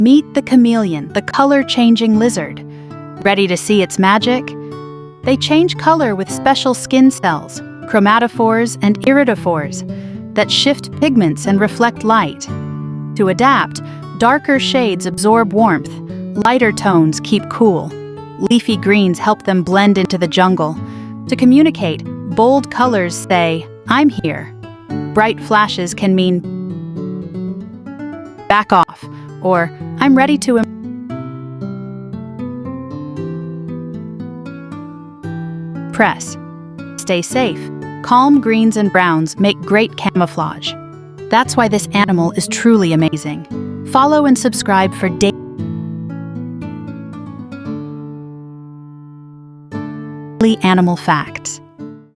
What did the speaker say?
Meet the chameleon, the color-changing lizard. Ready to see its magic? They change color with special skin cells, chromatophores and iridophores, that shift pigments and reflect light. To adapt, darker shades absorb warmth, lighter tones keep cool. Leafy greens help them blend into the jungle. To communicate, bold colors say, "I'm here." Bright flashes can mean "back off" or "I'm ready to impress." Stay safe. Calm greens and browns make great camouflage. That's why this animal is truly amazing. Follow and subscribe for daily animal facts.